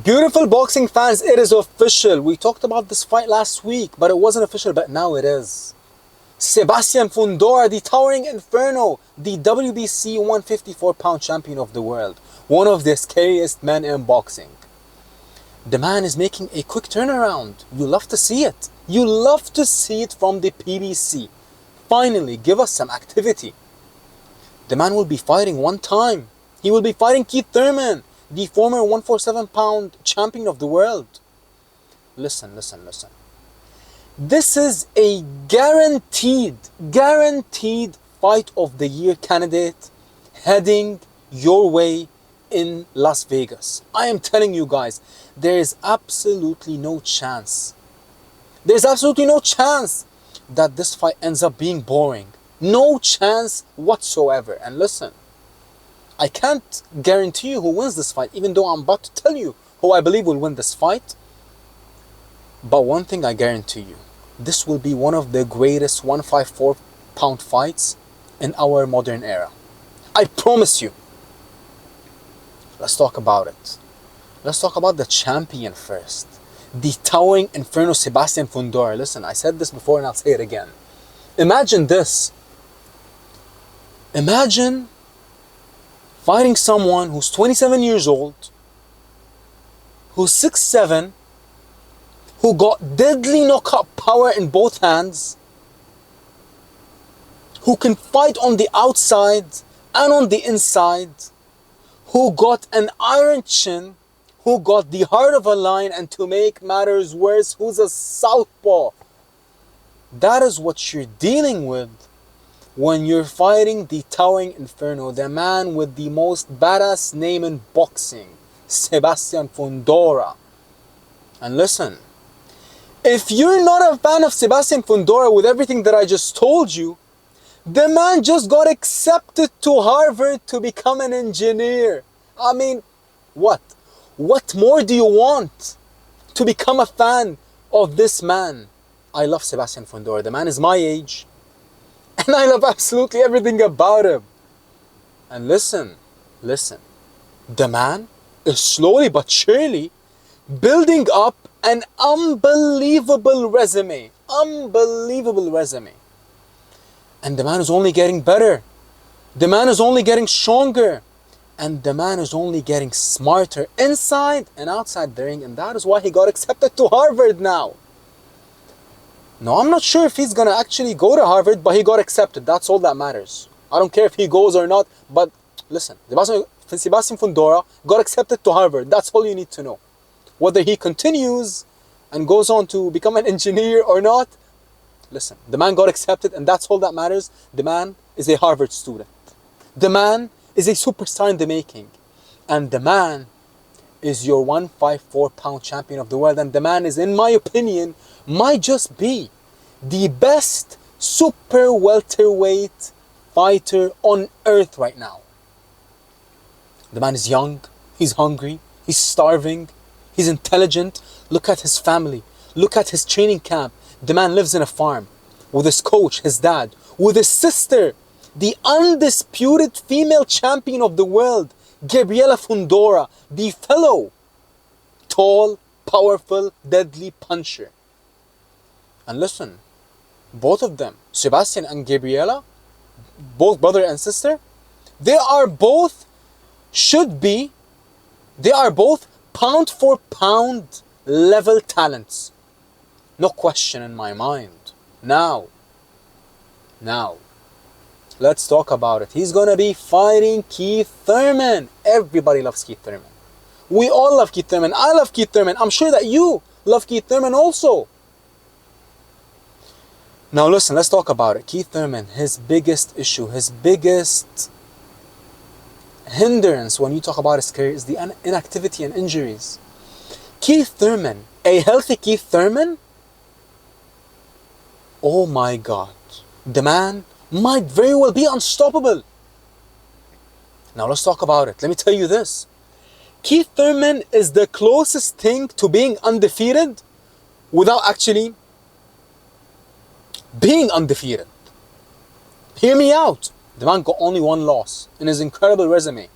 Beautiful boxing fans, it is official. We talked about this fight last week, but it wasn't official, but now it is. Sebastian Fundora, the towering inferno, the WBC 154-pound champion of the world, one of the scariest men in boxing. The man is making a quick turnaround. You love to see it. You love to see it from the PBC. Finally, give us some activity. The man will be fighting one time. He will be fighting Keith Thurman, the former 147-pound champion of the world. Listen. This is a guaranteed fight of the year candidate heading your way in Las Vegas. I am telling you guys, there is absolutely no chance. There's absolutely no chance that this fight ends up being boring. No chance whatsoever. And listen, I can't guarantee you who wins this fight, even though I'm about to tell you who I believe will win this fight. But one thing I guarantee you, this will be one of the greatest 154-pound fights in our modern era. I promise you. Let's talk about it. Let's talk about the champion first. The towering inferno Sebastian Fundora. Listen, I said this before and I'll say it again. Imagine this. Imagine fighting someone who's 27 years old, who's 6'7", who got deadly knockout power in both hands, who can fight on the outside and on the inside, who got an iron chin, who got the heart of a lion, and to make matters worse, who's a southpaw. That is what you're dealing with when you're fighting the towering inferno, the man with the most badass name in boxing, Sebastian Fundora. And listen, if you're not a fan of Sebastian Fundora with everything that I just told you, the man just got accepted to Harvard to become an engineer. I mean, what? What more do you want to become a fan of this man? I love Sebastian Fundora. The man is my age. And I love absolutely everything about him. And listen. The man is slowly but surely building up an unbelievable resume. Unbelievable resume. And the man is only getting better. The man is only getting stronger. And the man is only getting smarter inside and outside the ring. And that is why he got accepted to Harvard now. No, I'm not sure if he's going to actually go to Harvard, but he got accepted. That's all that matters. I don't care if he goes or not. But listen, Sebastian Fundora got accepted to Harvard. That's all you need to know. Whether he continues and goes on to become an engineer or not, listen, the man got accepted and that's all that matters. The man is a Harvard student. The man is a superstar in the making. And the man is your 154-pound champion of the world. And the man is, in my opinion, might just be the best super welterweight fighter on earth right now. The man is young, he's hungry, he's starving, he's intelligent. Look at his family, look at his training camp. The man lives in a farm with his coach, his dad, with his sister, the undisputed female champion of the world, Gabriela Fundora, the fellow tall, powerful, deadly puncher. And listen, both of them, Sebastian and Gabriela, both brother and sister, they are both pound for pound level talents. No question in my mind. Now, let's talk about it. He's gonna be fighting Keith Thurman. Everybody loves Keith Thurman. We all love Keith Thurman. I love Keith Thurman. I'm sure that you love Keith Thurman also. Now listen, let's talk about it. Keith Thurman, his biggest issue, his biggest hindrance when you talk about his career is the inactivity and injuries. Keith Thurman, a healthy Keith Thurman, oh my God, the man might very well be unstoppable. Now let's talk about it. Let me tell you this. Keith Thurman is the closest thing to being undefeated without actually being undefeated. Hear me out. The man got only one loss in his incredible resume.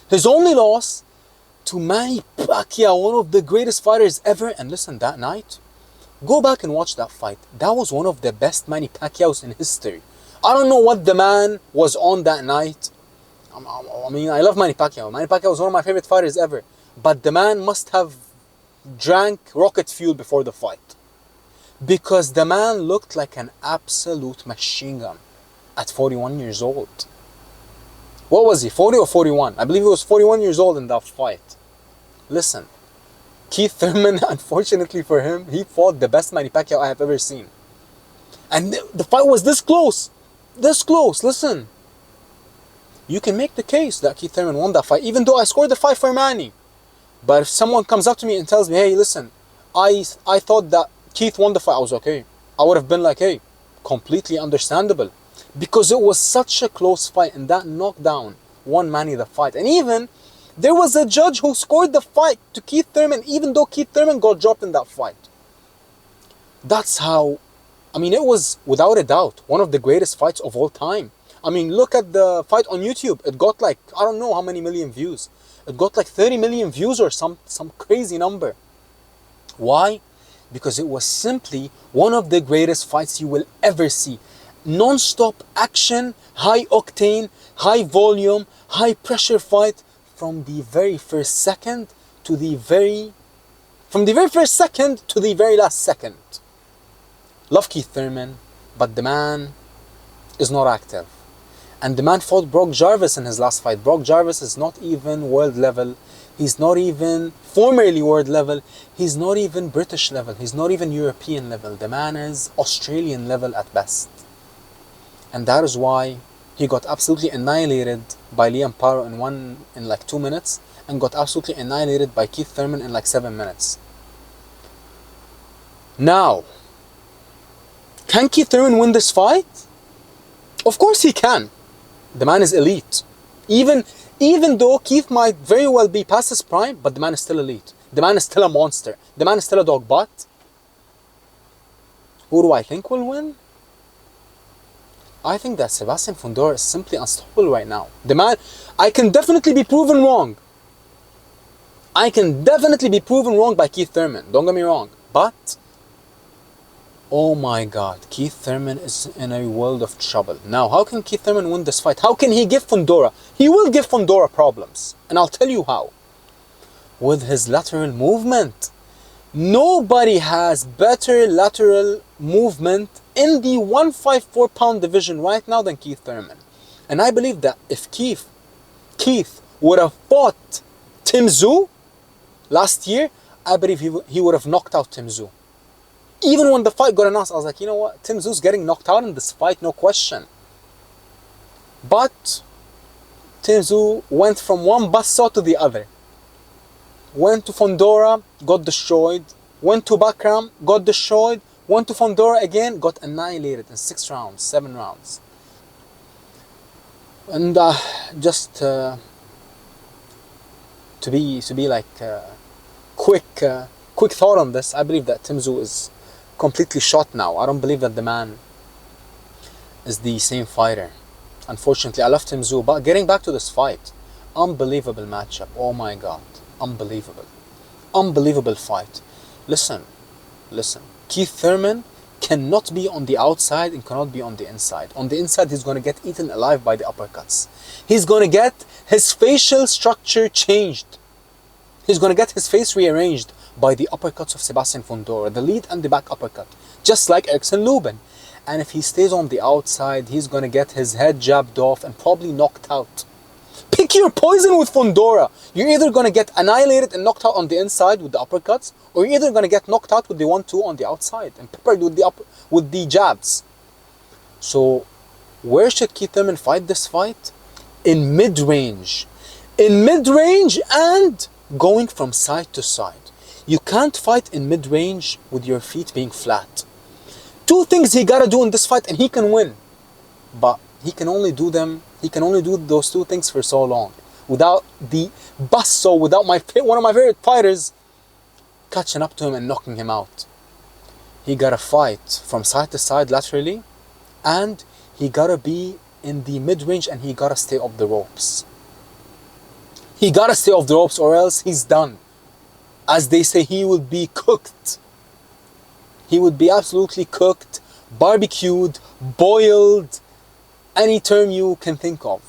His only loss to Manny Pacquiao, one of the greatest fighters ever. And listen, that night, go back and watch that fight. That was one of the best Manny Pacquiaos in history. I don't know what the man was on that night. I mean, I love Manny Pacquiao. Manny Pacquiao was one of my favorite fighters ever. But the man must have drank rocket fuel before the fight. Because the man looked like an absolute machine gun at 41 years old. What was he, 40 or 41? I believe he was 41 years old in that fight. Listen, Keith Thurman, unfortunately for him, he fought the best Manny Pacquiao I have ever seen. And the fight was this close. This close, listen. You can make the case that Keith Thurman won that fight, even though I scored the fight for Manny. But if someone comes up to me and tells me, hey, listen, I thought that Keith won the fight, I was okay. I would have been like, hey, completely understandable. Because it was such a close fight, and that knockdown won Manny the fight. And even, there was a judge who scored the fight to Keith Thurman, even though Keith Thurman got dropped in that fight. That's how, I mean, it was, without a doubt, one of the greatest fights of all time. I mean, look at the fight on YouTube. It got like, I don't know how many million views. It got like 30 million views or some crazy number. Why? Because it was simply one of the greatest fights you will ever see. Non-stop action, high octane, high volume, high pressure fight from the very first second to the very... From the very first second to the very last second. Love Keith Thurman, but the man is not active. And the man fought Brock Jarvis in his last fight. Brock Jarvis is not even world level. He's not even formerly world level. He's not even British level. He's not even European level. The man is Australian level at best. And that is why he got absolutely annihilated by Liam Paro in like 2 minutes, and got absolutely annihilated by Keith Thurman in like 7 minutes. Now, can Keith Thurman win this fight? Of course he can. The man is elite. Even though Keith might very well be past his prime, but the man is still elite. The man is still a monster. The man is still a dog. But who do I think will win? I think that Sebastian Fundora is simply unstoppable right now. The man, I can definitely be proven wrong. I can definitely be proven wrong by Keith Thurman. Don't get me wrong. But oh my God, Keith Thurman is in a world of trouble. Now, how can Keith Thurman win this fight? How can he give Fundora? He will give Fundora problems. And I'll tell you how. With his lateral movement. Nobody has better lateral movement in the 154 pound division right now than Keith Thurman. And I believe that if Keith would have fought Tim Tszyu last year, I believe he would have knocked out Tim Tszyu. Even when the fight got announced, I was like, you know what? Tim Tszyu's getting knocked out in this fight, no question. But Tim Tszyu went from one buzzsaw to the other. Went to Fundora, got destroyed. Went to Bakram, got destroyed. Went to Fundora again, got annihilated in 6 rounds, 7 rounds. And just to be like quick thought on this, I believe that Tim Tszyu is completely shot now. I don't believe that the man is the same fighter. Unfortunately, I love Tim Tszyu, but getting back to this fight, unbelievable matchup. Oh my God, unbelievable fight. Listen. Keith Thurman cannot be on the outside and cannot be on the inside. On the inside, he's going to get eaten alive by the uppercuts. He's going to get his facial structure changed. He's going to get his face rearranged by the uppercuts of Sebastian Fundora, the lead and the back uppercut, just like Erickson Lubin. And if he stays on the outside, he's going to get his head jabbed off and probably knocked out. Pick your poison with Fundora. You're either going to get annihilated and knocked out on the inside with the uppercuts, or you're either going to get knocked out with the 1-2 on the outside and peppered with the jabs. So, where should Keith Thurman fight this fight? In mid-range. In mid-range and going from side to side. You can't fight in mid-range with your feet being flat. 2 things he gotta do in this fight and he can win. But he can only do those 2 things for so long. Without the buzzsaw, without one of my favorite fighters catching up to him and knocking him out. He gotta fight from side to side laterally, and he gotta be in the mid-range, and he gotta stay up the ropes. He gotta stay off the ropes or else he's done. As they say, he would be cooked. He would be absolutely cooked, barbecued, boiled, any term you can think of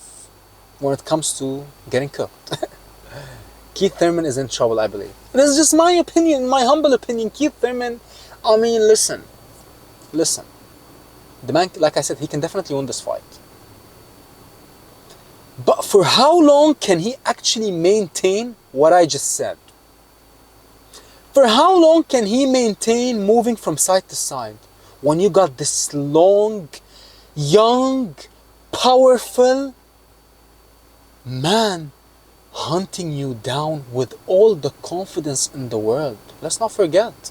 when it comes to getting cooked. Keith Thurman is in trouble, I believe. This is just my opinion, my humble opinion. Keith Thurman, I mean, listen. The man, like I said, he can definitely win this fight. But for how long can he actually maintain what I just said? For how long can he maintain moving from side to side when you got this long, young, powerful man hunting you down with all the confidence in the world? Let's not forget,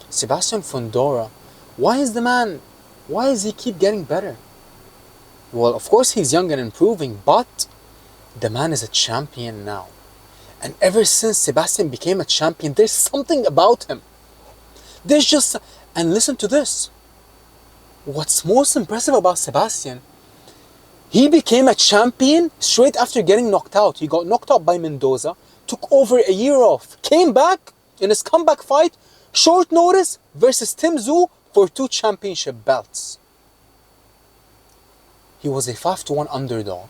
Sebastian Fundora, why is he keep getting better? Well, of course he's young and improving, but the man is a champion now. And ever since Sebastian became a champion, there's something about him. And listen to this. What's most impressive about Sebastian, he became a champion straight after getting knocked out. He got knocked out by Mendoza, took over a year off, came back in his comeback fight, short notice versus Tim Tszyu for 2 championship belts. He was a 5-1 underdog,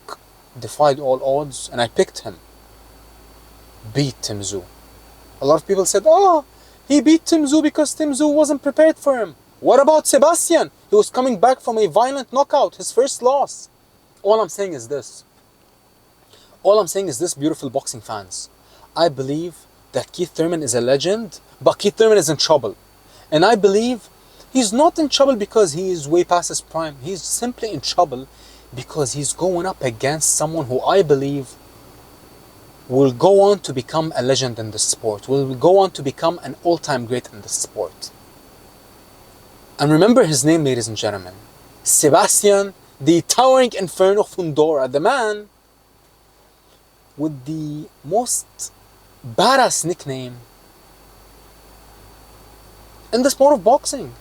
defied all odds, and I picked him. Beat Tim Tszyu. A lot of people said, oh, he beat Tim Tszyu because Tim Tszyu wasn't prepared for him. What about Sebastian? He was coming back from a violent knockout, his first loss. All I'm saying is this, beautiful boxing fans. I believe that Keith Thurman is a legend, but Keith Thurman is in trouble. And I believe he's not in trouble because he is way past his prime. He's simply in trouble because he's going up against someone who I believe will go on to become a legend in the sport, will go on to become an all-time great in the sport. And remember his name, ladies and gentlemen. Sebastian, the towering inferno Fundora, the man with the most badass nickname in the sport of boxing.